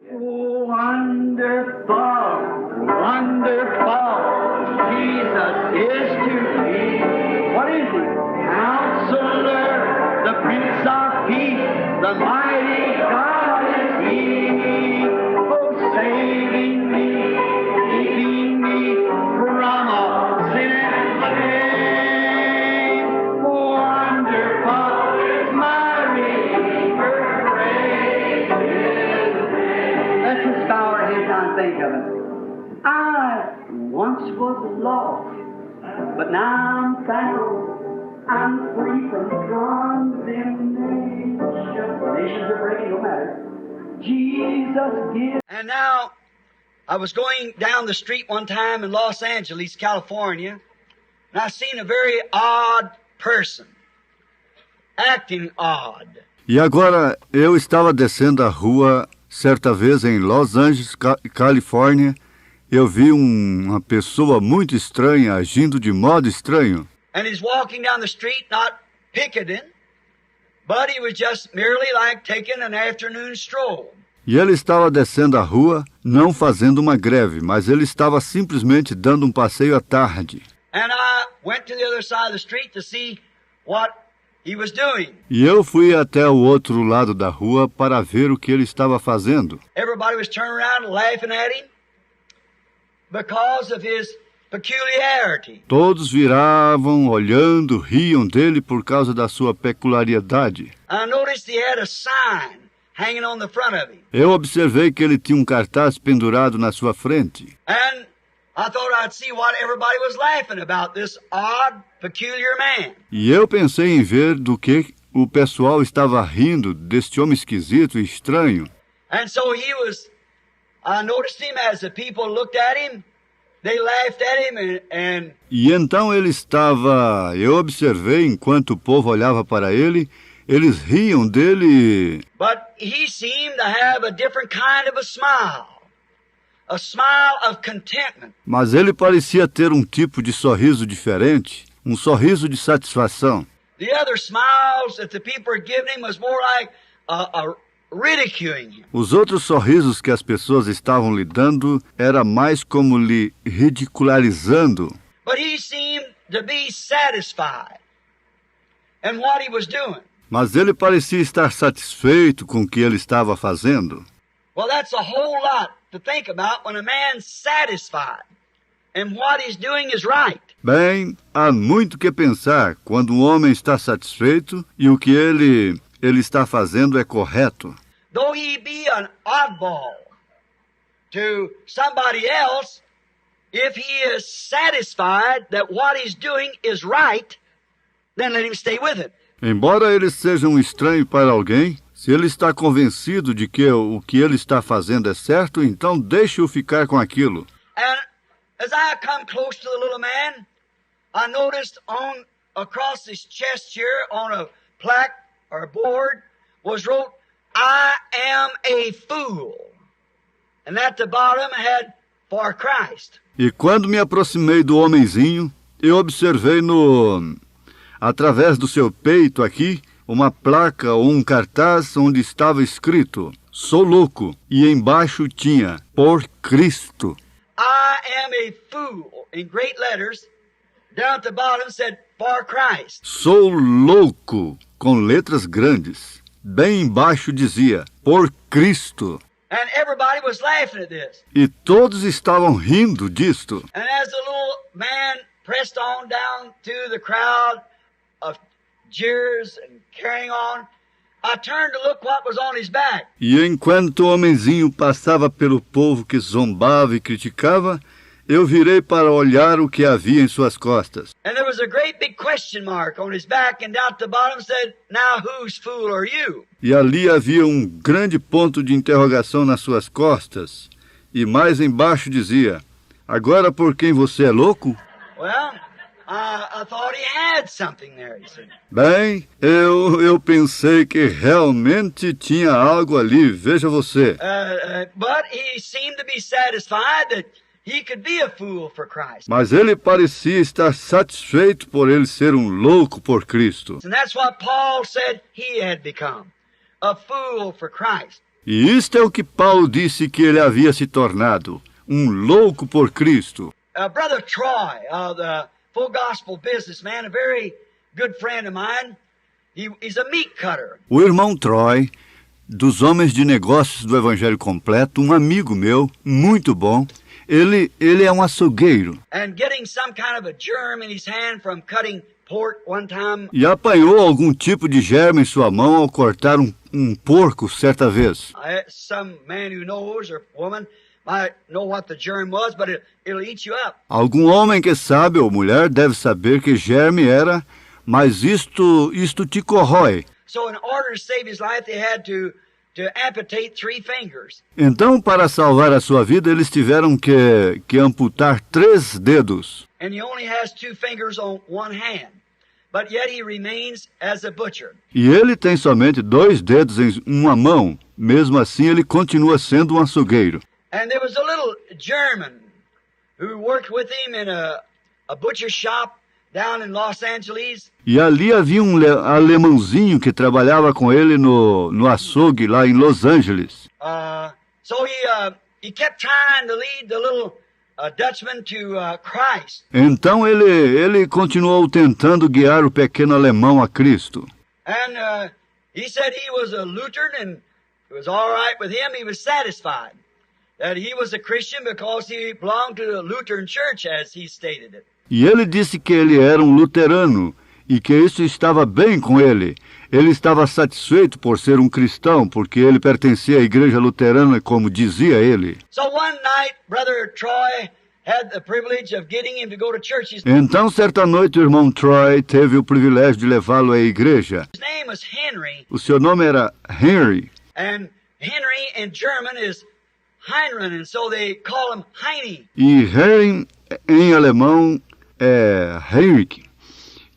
Wonderful, wonderful, Jesus is to me. What is he? Counselor, the Prince of Peace, the mighty God is he. Oh, saving me, keeping me from all sin and shame. Wonderful is my Redeemer, praise his name. Let's just bow our heads down and think of it. I once was lost, but now I'm found. I'm free from condemnation. Nations are breaking, no matter. Jesus gives. And now, I was going down the street one time in Los Angeles, California, and I seen a very odd person, acting odd. E agora, eu estava descendo a rua, certa vez em Los Angeles, Califórnia, eu vi uma pessoa muito estranha, agindo de modo estranho. And he's walking down the street, not picketing, but he was just merely like taking an afternoon stroll. E ele estava descendo a rua, não fazendo uma greve, mas ele estava simplesmente dando um passeio à tarde. And I went to the other side of the street to see what he was doing. E eu fui até o outro lado da rua para ver o que ele estava fazendo. Everybody was turning around and laughing at him because of his peculiarity. Todos viravam, olhando, riam dele por causa da sua peculiaridade. I noticed he had a sign hanging on the front of him. Eu observei que ele tinha um cartaz pendurado na sua frente. And I thought I'd see what everybody was laughing about, this odd, peculiar man. E eu pensei em ver do que o pessoal estava rindo deste homem esquisito e estranho. And so I noticed him as the people looked at him. They laughed at him and E então eu observei enquanto o povo olhava para ele, eles riam dele. But he seemed to have a different kind of a smile of contentment. Mas ele parecia ter um tipo de sorriso diferente, um sorriso de satisfação. The other smiles that the people were giving him was more like ridiculing him. Os outros sorrisos que as pessoas estavam lhe dando era mais como lhe ridicularizando. But he seemed to be satisfied in what he was doing. Mas ele parecia estar satisfeito com o que ele estava fazendo. Well, that's a whole lot to think about when a man's satisfied and what he's doing is right. Bem, há muito que pensar quando um homem está satisfeito e o que ele está fazendo é correto. Though he be an oddball to somebody else, if he is satisfied that what he's doing is right, then let him stay with it. Embora ele seja um estranho para alguém, se ele está convencido de que o que ele está fazendo é certo, então deixe-o ficar com aquilo. And as I come close to the little man, I noticed across his chest here on a plaque or board was wrote, "I am a fool." And at the bottom had "For Christ." E quando me aproximei do homenzinho, eu observei através do seu peito aqui, uma placa ou um cartaz onde estava escrito, "Sou louco", e embaixo tinha, "Por Cristo". I am a fool, in great letters. Down at the bottom said, "For Christ." Sou louco, com letras grandes. Bem embaixo dizia, "Por Cristo". And everybody was laughing at this. E todos estavam rindo disto. And as the little man pressed on down to the crowd of jeers and carrying on, I turned to look what was on his back. E enquanto o homenzinho passava pelo povo que zombava e criticava, eu virei para olhar o que havia em suas costas. And there was a great big question mark on his back, and down at the bottom said, "Now whose fool are you?" E ali havia um grande ponto de interrogação nas suas costas. E mais embaixo dizia, "Agora por quem você é louco?" Well, I thought he had something there, you see. Bem, eu pensei que realmente tinha algo ali, veja você. But he seemed to be satisfied that he could be a fool for Christ. Mas ele parecia estar satisfeito por ele ser um louco por Cristo. And that's what Paul said he had become, a fool for Christ. E isto é o que Paulo disse que ele havia se tornado, um louco por Cristo. Brother Troy, the full gospel businessman, a very good friend of mine, he's a meat cutter. O irmão Troy, dos homens de negócios do Evangelho Completo, um amigo meu, muito bom, ele é um açougueiro. And getting some kind of a germ in his hand from cutting pork one time. E apanhou algum tipo de germe em sua mão ao cortar um porco certa vez. Some man who knows or woman might know what the germ was, but it'll eat you up. Algum homem que sabe ou mulher deve saber que germe era, mas isto te corrói. So in order to save his life, they had to amputate 3 fingers. Então, para salvar a sua vida, eles tiveram que amputar 3 dedos. And he only has 2 fingers on one hand. But yet he remains as a butcher. E ele tem somente 2 dedos em uma mão. Mesmo assim, ele continua sendo um açougueiro. And there was a little German who worked with him in a butcher shop down in Los Angeles. E ali havia um alemãozinho que trabalhava com ele no açougue lá em Los Angeles. So he kept trying to lead the little Dutchman to Christ. Então ele continuou tentando guiar o pequeno alemão a Cristo. And he said he was a Lutheran and it was all right with him. He was satisfied that he was a Christian because he belonged to the Lutheran church, as he stated it. E ele disse que ele era um luterano e que isso estava bem com ele. Ele estava satisfeito por ser um cristão, porque ele pertencia à igreja luterana, como dizia ele. So one night, Brother Troy had the privilege of getting him to go to church. Então, certa noite, o irmão Troy teve o privilégio de levá-lo à igreja. His name was Henry. O seu nome era Henry. And Henry in German is Heinrich, and so they call him Heini. E Henry em alemão é Heinrich.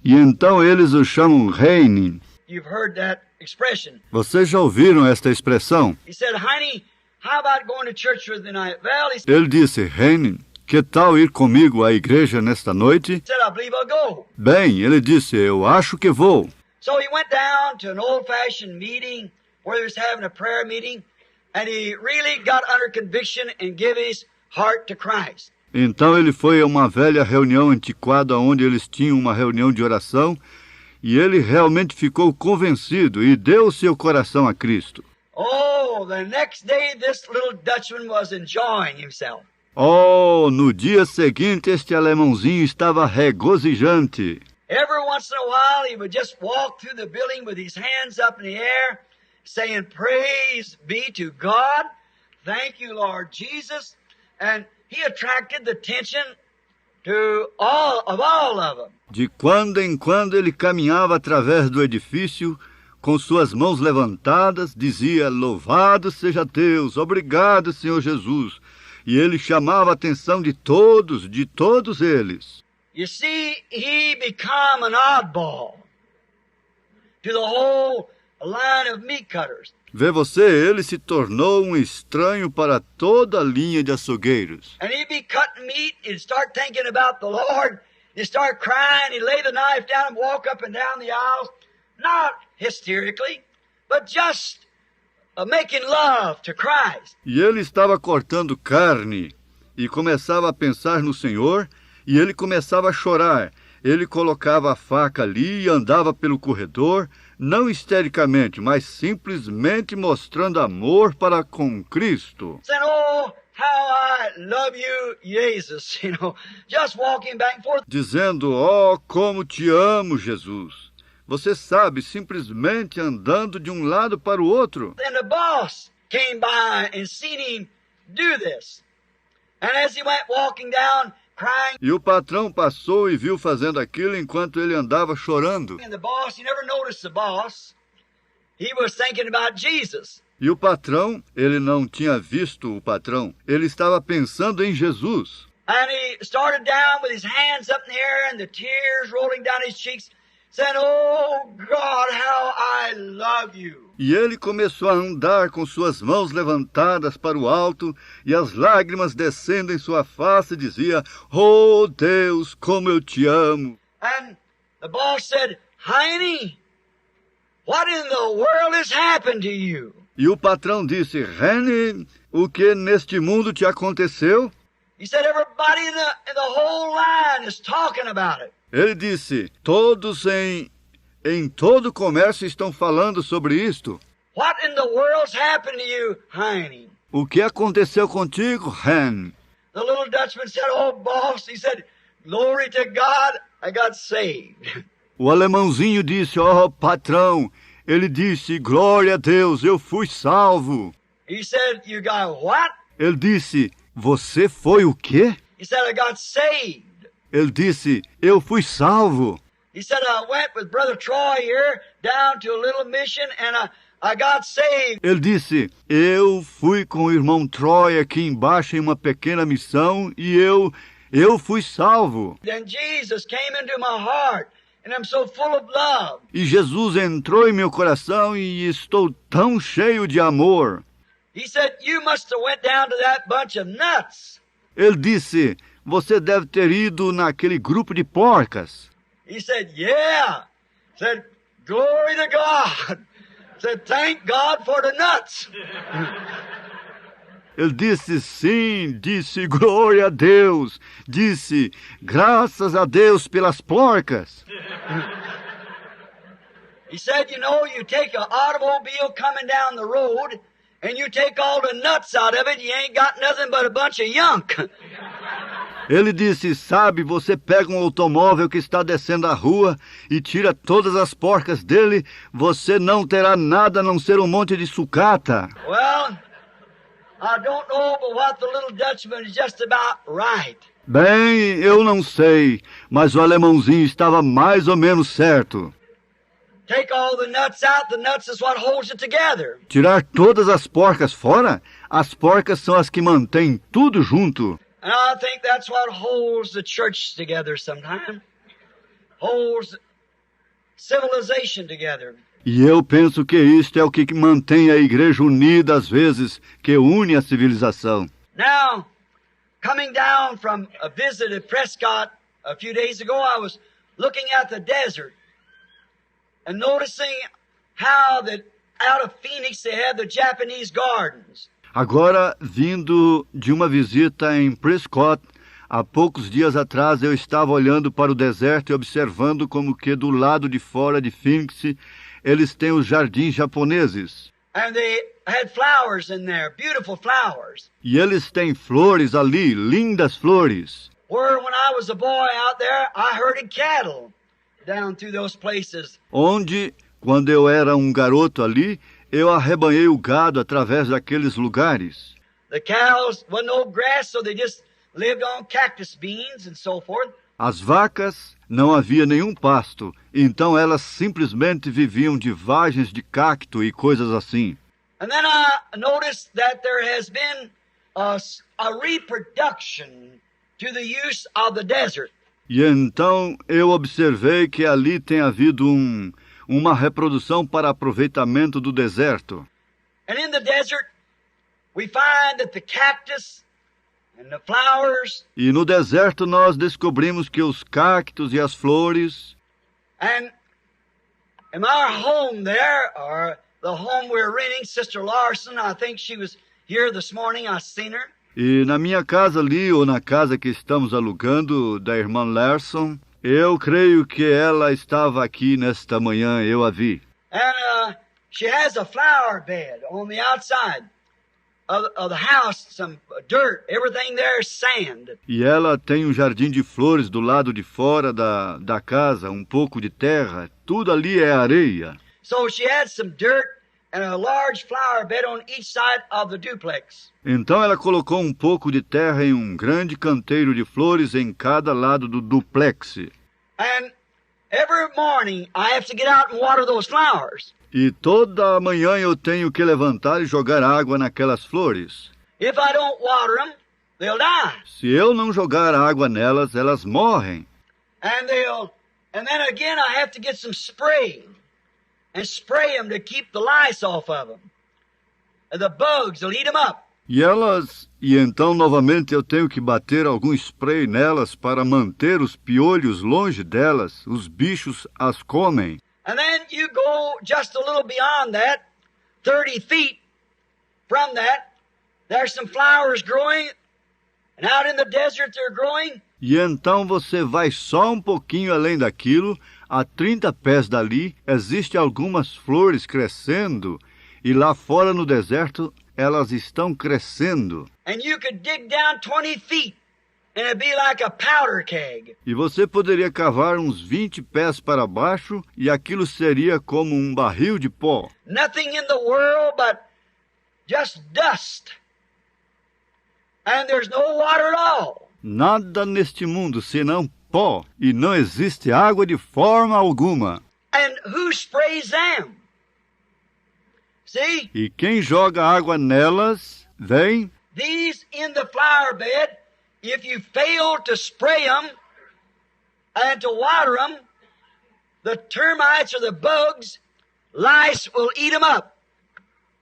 E então eles o chamam Heini. You've heard that expression. Vocês já ouviram esta expressão? He said, Heini, how about going to church with the night? Well, he Ele disse, Heini, que tal ir comigo à igreja nesta noite? said, I believe I'll go. Bem, ele disse, eu acho que vou. So he went down to an old-fashioned meeting where they was having a prayer meeting, and he really got under conviction and gave his heart to Christ. Então ele foi a uma velha reunião antiquada onde eles tinham uma reunião de oração e ele realmente ficou convencido e deu seu coração a Cristo. Oh, the next day this little Dutchman was enjoying himself. Oh, no dia seguinte este alemãozinho estava regozijante. Every once in a while he would just walk through the building with his hands up in the air, saying, Praise be to God. Thank you, Lord Jesus. And he attracted the attention to all of them. De quando em quando ele caminhava através do edifício, com suas mãos levantadas, dizia, Louvado seja Deus, obrigado, Senhor Jesus. E ele chamava a atenção de todos eles. You see, he become an oddball to the whole line of meat cutters. Vê você, ele se tornou um estranho para toda a linha de açougueiros. And he'd be cutting meat, he'd start thinking about the Lord, he'd start crying, he'd lay the knife down and walk up and down the aisles, not hysterically, but just making love to Christ. E ele estava cortando carne e começava a pensar no Senhor e ele começava a chorar. Ele colocava a faca ali e andava pelo corredor, não histericamente, mas simplesmente mostrando amor para com Cristo. Saying, oh, how I love you, Jesus, just walking back and forth. Dizendo, oh, como te amo, Jesus. Você sabe, simplesmente andando de um lado para o outro. And the boss came by and seen him do this. And as he went walking down, crying, E o patrão passou e viu fazendo aquilo enquanto ele andava chorando. and the boss, you never noticed the boss, he was thinking about Jesus. E o patrão, ele não tinha visto o patrão, ele estava pensando em Jesus. And he started down with his hands up in the air and the tears rolling down his cheeks, saying, oh God, how I love you. E ele começou a andar com suas mãos levantadas para o alto e as lágrimas descendo em sua face, dizia, oh Deus, como eu te amo. And the boss said, Heine, what in the world has happened to you? E o patrão disse, Henry, o que neste mundo te aconteceu? He said, everybody in the whole line is talking about it. Ele disse, todos em todo o comércio estão falando sobre isto. What in the world's happened to you, Heine? O que aconteceu contigo, Hen? The little Dutchman said, oh, boss, he said, glory to God, I got saved. O alemãozinho disse, oh, patrão. Ele disse, glória a Deus, eu fui salvo. He said, you got what? Ele disse, você foi o quê? He said, I got saved. Ele disse, eu fui salvo. He said, I went with Brother Troy here down to a little mission and I got saved. Ele disse, eu fui com o irmão Troy aqui embaixo em uma pequena missão e eu fui salvo. Then Jesus came into my heart and I'm so full of love. E Jesus entrou em meu coração e estou tão cheio de amor. He said, you must have went down to that bunch of nuts. Ele disse, você deve ter ido naquele grupo de porcas. He said, yeah. Said, glory to God. Said, thank God for the nuts. Ele disse sim, disse glória a Deus, disse graças a Deus pelas porcas. He said, you know, you take an automobile coming down the road and you take all the nuts out of it, you ain't got nothing but a bunch of junk. Ele disse, sabe, você pega um automóvel que está descendo a rua e tira todas as porcas dele, você não terá nada a não ser um monte de sucata. Well, I don't know, but what the little Dutchman is just about right. Bem, eu não sei, mas o alemãozinho estava mais ou menos certo. Take all the nuts is what holds it together. Tirar todas as porcas fora? As porcas são as que mantêm tudo junto. And I think that's what holds the church together sometimes. Holds civilization together. E eu penso que isto é o que mantém a igreja unida às vezes, que une a civilização. Now, coming down from a visit at Prescott a few days ago, I was looking at the desert and noticing how that out of Phoenix they had the Japanese gardens. Agora, vindo de uma visita em Prescott, há poucos dias atrás eu estava olhando para o deserto e observando como que do lado de fora de Phoenix eles têm os jardins japoneses. And they had flowers in there, beautiful flowers. E eles têm flores ali, lindas flores. Where when I was a boy out there, I herded cattle down through those places. Onde, quando eu era um garoto ali, eu arrebanhei o gado através daqueles lugares. The cows wasn't no grass, so they just lived on cactus beans and so forth. As vacas, não havia nenhum pasto, então elas simplesmente viviam de vagens de cacto e coisas assim. And then I noticed that there has been a reproduction to the use of the desert. E então eu observei que ali tem havido uma reprodução para aproveitamento do deserto. And in the desert, we find that the cactus and the flowers E no deserto nós descobrimos que os cactos e as flores, and in our home there, or the home we're renting, Sister Larson, I think she was here this morning, I seen her. e na minha casa ali, ou na casa que estamos alugando da irmã Larson, eu creio que ela estava aqui nesta manhã, eu a vi. And she has a flower bed on the outside of the house, some dirt, everything there is sand. E ela tem um jardim de flores do lado de fora da casa, um pouco de terra, tudo ali é areia. So she had some dirt and a large flower bed on each side of the duplex. Então ela colocou um pouco de terra em um grande canteiro de flores em cada lado do duplex. And every morning I have to get out and water those flowers. E toda manhã eu tenho que levantar e jogar água naquelas flores. If I don't water them, they'll die. Se eu não jogar água nelas, elas morrem. And then again I have to get some spray and spray them to keep the lice off of them. And the bugs will eat them up. E então novamente eu tenho que bater algum spray nelas para manter os piolhos longe delas, os bichos as comem. And then you go just a little beyond that, 30 feet, from that, there's some flowers growing, and out in the desert they're growing. E então você vai só um pouquinho além daquilo, a 30 pés dali, existem algumas flores crescendo, e lá fora no deserto elas estão crescendo. And you could dig down 20 feet, and it'd be like a powder keg. E você poderia cavar uns 20 pés para baixo, e aquilo seria como um barril de pó. Nothing in the world but just dust. And there's no water at all. Nada neste mundo senão pó, e não existe água de forma alguma. And who sprays them? See? E quem joga água nelas, vem, These in the flower bed, if you fail to spray them and to water them, the termites or the bugs, lice will eat them up.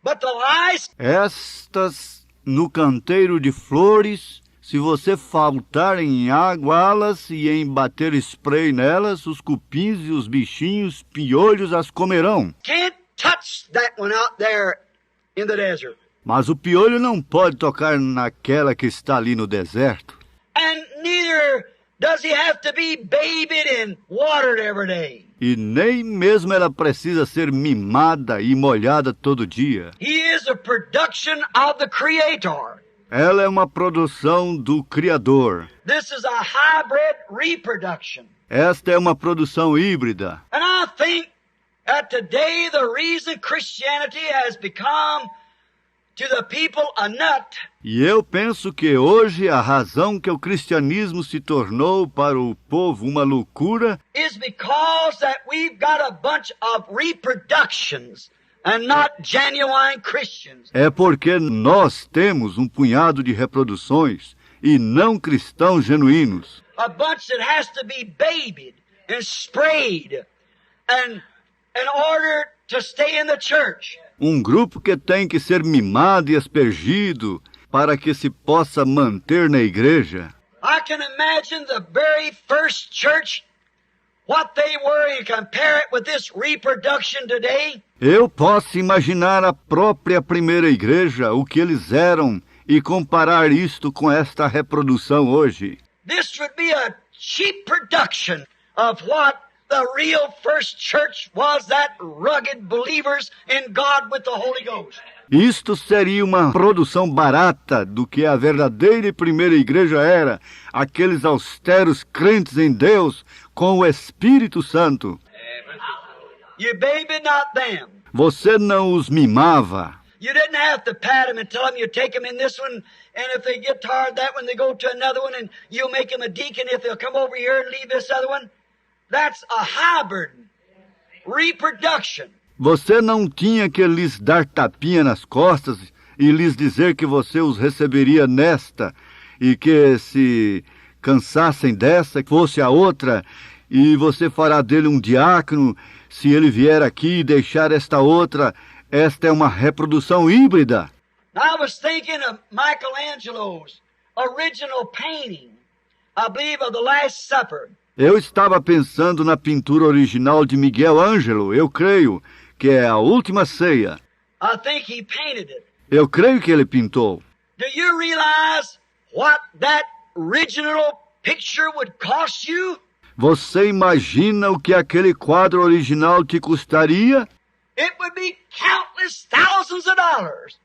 But the lice, estas no canteiro de flores, se você faltar em aguá-las e em bater spray nelas, os cupins e os bichinhos piolhos as comerão. can't touch that one out there in the desert. Mas o piolho não pode tocar naquela que está ali no deserto. And neither does he have to be bathed and watered every day. E nem mesmo ela precisa ser mimada e molhada todo dia. He is a production of the Creator. Ela é uma produção do Criador. This is a hybrid reproduction. Esta é uma produção híbrida. And I think that today the reason Christianity has become to the people a nut E eu penso que hoje a razão que o cristianismo se tornou para o povo uma loucura is because that we've got a bunch of reproductions and not genuine Christians. é porque nós temos um punhado de reproduções e não cristãos genuínos. A bunch that has to be babied and sprayed and in order to stay in the church. Um grupo que tem que ser mimado e aspergido para que se possa manter na igreja. I can imagine the very first church, what they were, and compare it with this reproduction today. Eu posso imaginar a própria primeira igreja, o que eles eram, e comparar isto com esta reprodução hoje. This would be a cheap production of what the real first church was, that rugged believers in God with the Holy Ghost. Isto seria uma produção barata do que a verdadeira e primeira igreja era, aqueles austeros crentes em Deus com o Espírito Santo. You babied not them. Você não os mimava. You didn't have to pat them and tell them you take them in this one, and if they get tired of that one, they go to another one, and you'll make them a deacon if they'll come over here and leave this other one. That's a hybrid reproduction. Você não tinha que lhes dar tapinha nas costas e lhes dizer que você os receberia nesta e que se cansassem dessa, fosse a outra, e você fará dele um diácono se ele vier aqui e deixar esta outra. Esta é uma reprodução híbrida. I was thinking of Michelangelo's original painting, I believe, of the Last Supper. Eu estava pensando na pintura original de Miguel Ângelo, eu creio, que é a Última Ceia. I think he painted it. Eu creio que ele pintou. Do you realize what that original picture would cost you? Você imagina o que aquele quadro original te custaria? It would be countless thousands of dollars.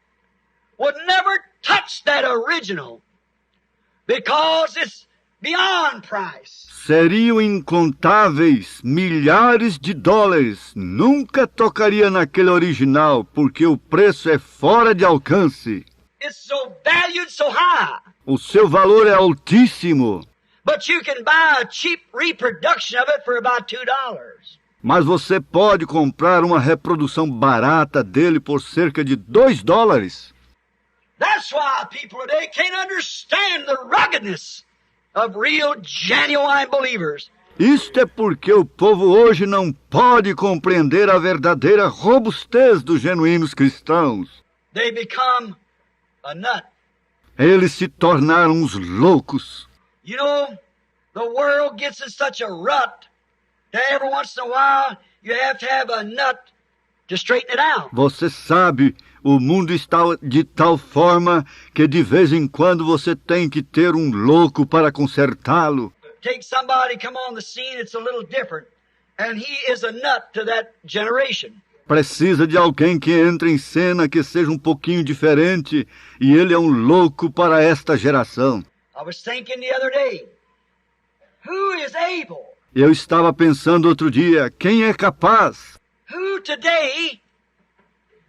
Would never touch that original because it's beyond price. Seriam incontáveis milhares de dólares. Nunca tocaria naquele original, porque o preço é fora de alcance. It's so valued so high. O seu valor é altíssimo. But you can buy a cheap reproduction of it for about $2. Mas você pode comprar uma reprodução barata dele por cerca de $2. That's why people today can't understand the ruggedness of real, genuine believers. Isto é porque o povo hoje não pode compreender a verdadeira robustez dos genuínos cristãos. They become a nut. Eles se tornaram uns loucos. You know, the world gets in such a rut that every once in a while you have to have a nut to straighten it out. Você sabe, O mundo está de tal forma que de vez em quando você tem que ter um louco para consertá-lo. Take somebody come on the scene, it's a little different. And he is a nut to that generation. Precisa de alguém que entre em cena que seja um pouquinho diferente, e ele é um louco para esta geração. I was thinking the other day, who is able? Eu estava pensando outro dia, quem é capaz? Who today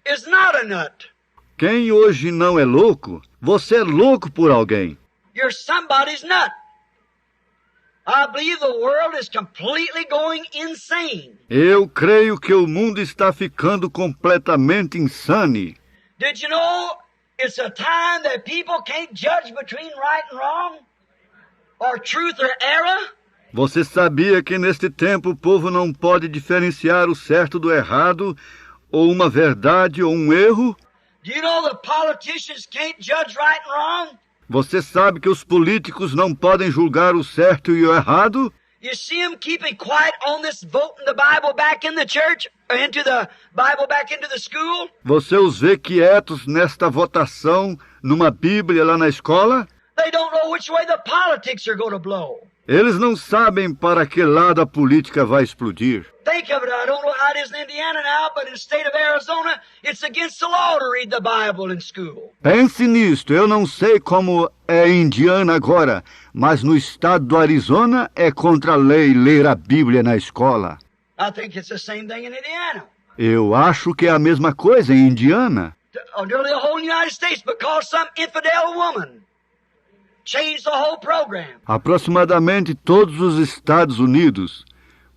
is not a nut? Quem hoje não é louco? Você é louco por alguém. You're somebody's nut. I believe the world is completely going insane. Eu creio que o mundo está ficando completamente insane. Did you know it's a time that people can't judge between right and wrong? Or truth or error? Você sabia que neste tempo o povo não pode diferenciar o certo do errado, ou uma verdade ou um erro? Do you know the politicians can't judge right and wrong? Você sabe que os políticos não podem julgar o certo e o errado? You see them keeping quiet on this voting the Bible back in the church, or into the Bible back into the school? Você os vê quietos nesta votação numa Bíblia lá na escola? They don't know which way the politics are going to blow. Eles não sabem para que lado a política vai explodir. Think of it, I don't know how it is in Indiana now, but in the state of Arizona, it's against the law to read the Bible in school. Pense nisto, eu não sei como é em Indiana agora, mas no estado do Arizona é contra a lei ler a Bíblia na escola. I think it's the same thing in Indiana. Eu acho que é a mesma coisa em Indiana. Nearly the whole United States, because some infidel woman changed the whole program. Aproximadamente todos os Estados Unidos,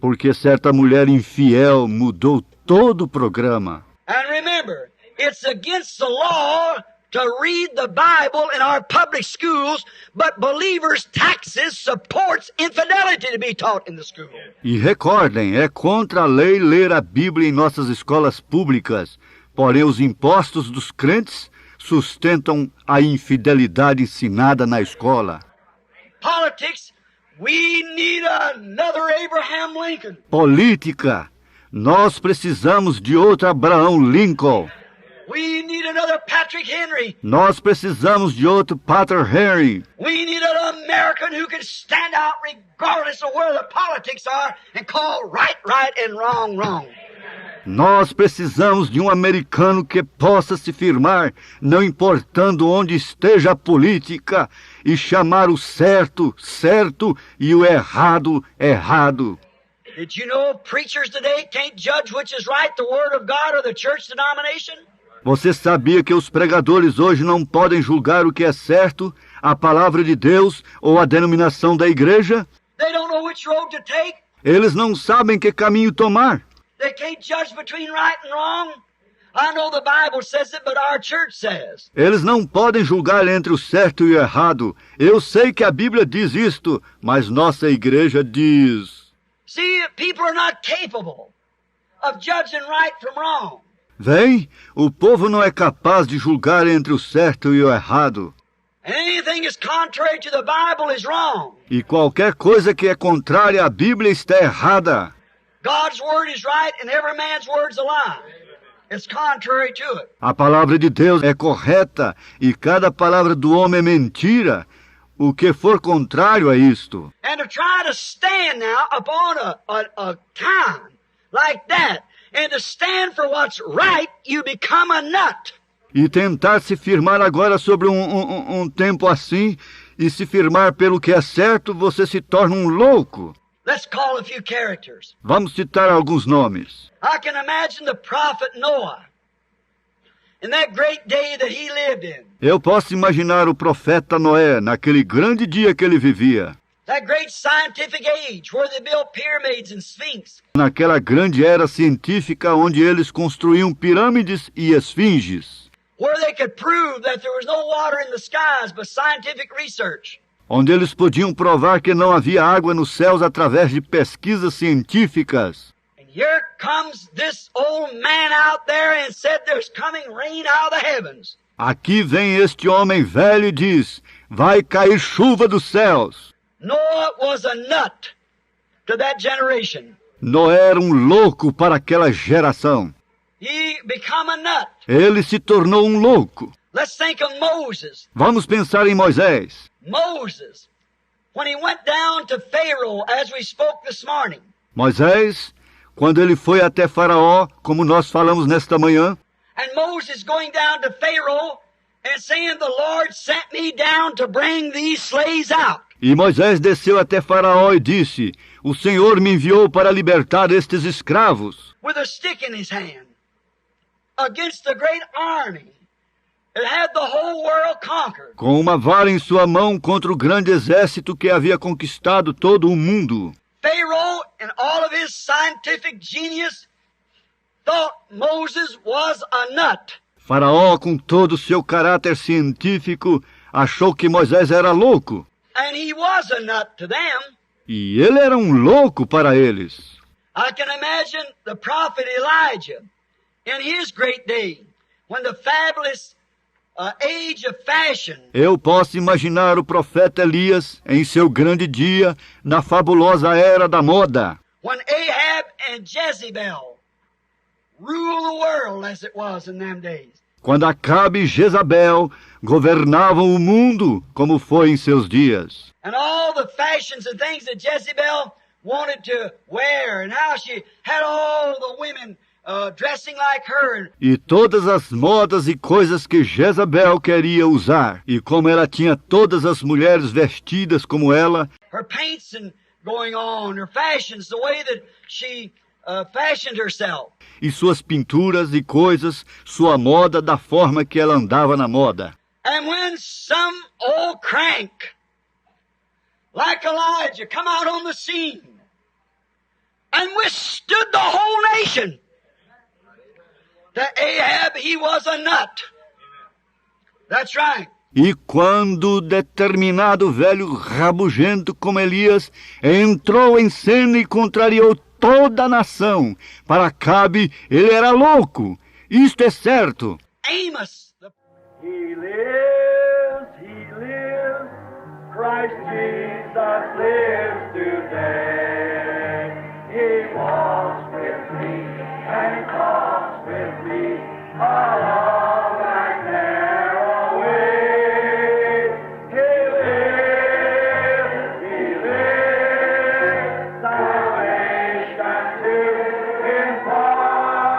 porque certa mulher infiel mudou todo o programa. And remember, it's against the law to read the Bible in our public schools, but believers' taxes supports infidelity to be taught in the school. E recordem, é contra a lei ler a Bíblia em nossas escolas públicas, porém os impostos dos crentes sustentam a infidelidade ensinada na escola. Politics, we need another Abraham Lincoln. Política, nós precisamos de outro Abraão Lincoln. We need another Patrick Henry. Nós precisamos de outro Patrick Henry. We need an American who can stand out regardless of where the politics are and call right, right and wrong, wrong. Nós precisamos de um americano que possa se firmar, não importando onde esteja a política, e chamar o certo, certo, e o errado, errado. Did you know preachers today can't judge which is right, the Word of God or the church denomination? Você sabia que os pregadores hoje não podem julgar o que é certo, a palavra de Deus ou a denominação da igreja? They don't know which road to take. Eles não sabem que caminho tomar. They can't judge between right and wrong. I know the Bible says it, but our church says. Eles não podem julgar entre o certo e o errado. Eu sei que a Bíblia diz isto, mas nossa igreja diz. See, people are not capable of judging right from wrong. Vem, o povo não é capaz de julgar entre o certo e o errado. Anything is contrary to the Bible is wrong. E qualquer coisa que é contrária à Bíblia está errada. God's word is right and every man's word's a lie. It's contrary to it. A palavra de Deus é correta e cada palavra do homem é mentira. O que for contrário a isto. And to try to stand now upon a time like that and to stand for what's right, you become a nut. E tentar se firmar agora sobre um tempo assim e se firmar pelo que é certo, você se torna um louco. Let's call a few characters. Vamos citar alguns nomes. I can imagine the prophet Noah in that great day that he lived in. Eu posso imaginar o profeta Noé naquele grande dia que ele vivia. That great scientific age where they built pyramids and sphinx. Naquela grande era científica onde eles construíam pirâmides e esfinges. Where they could prove that there was no water in the skies but scientific research. Onde eles podiam provar que não havia água nos céus através de pesquisas científicas. And here comes this old man out there and said there's coming rain out of the heavens. Aqui vem este homem velho e diz, vai cair chuva dos céus. Noah was a nut to that generation. Noé era um louco para aquela geração. He become a nut. Ele se tornou um louco. Let's think of Moses. Vamos pensar em Moisés. Moses, when he went down to Pharaoh, as we spoke this morning, Moisés, quando ele foi até Faraó, como nós falamos nesta manhã, and Moses going down to Pharaoh and saying, the Lord sent me down to bring these slaves out. e Moisés desceu até Faraó e disse, o Senhor me enviou para libertar estes escravos, With a stick in his hand, against a great army. It had the whole world conquered. com uma vara em sua mão contra o grande exército que havia conquistado todo o mundo. Pharaoh, in all of his scientific genius, thought Moses was a nut. Faraó, com todo o seu caráter científico, achou que Moisés era louco. And he was a nut to them. E ele era um louco para eles. I can imagine the prophet Elijah in his great day, when the fabulous age of fashion, Eu posso imaginar o profeta Elias em seu grande dia, na fabulosa era da moda, when Ahab and Jezebel ruled the world as it was in them days. quando Acabe e Jezabel governavam o mundo, como foi em seus dias. And all the fashions and things that Jezebel wanted to wear, and how she had all the women dressing like her. E todas as modas e coisas que Jezabel queria usar, e como ela tinha todas as mulheres vestidas como ela, Her paints and going on, her fashions, the way that she fashioned herself. e suas pinturas e coisas, sua moda da forma que ela andava na moda. And when some old crank, like Elijah, come out on the scene and withstood the whole nation, that Ahab, he was a nut. That's right. E quando determinado velho rabugento como Elias entrou em cena e contrariou toda a nação, para Acabe ele era louco. Isto é certo. Amos, He lives, Christ Jesus lives today. He walks with me and talks with me along that narrow way. He lives, salvation to impart.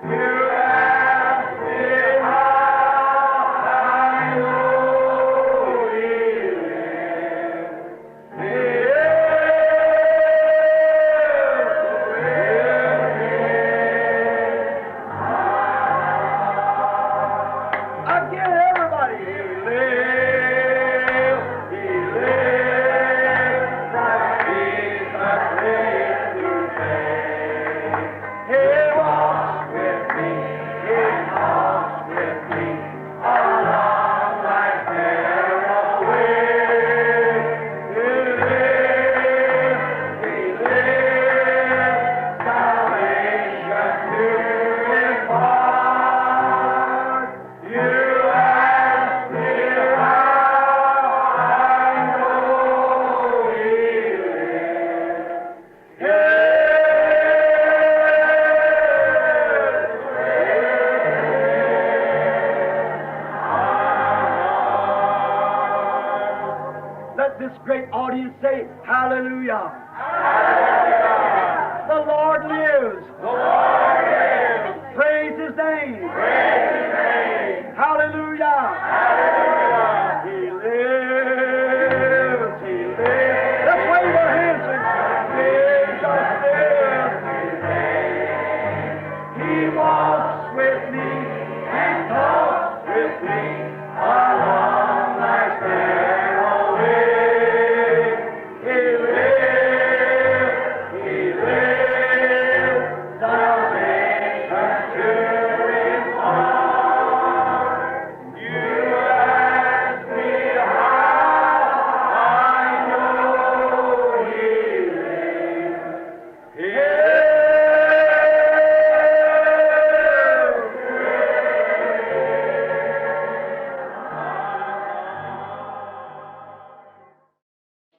You ask me how I know He lives. Again, everybody. He lives. Christ Jesus lives today. He walks with me. He talks with me along that narrow way. He lives, salvation to impart. You ask me how I know He lives. Let this great audience say, Hallelujah. The Lord lives.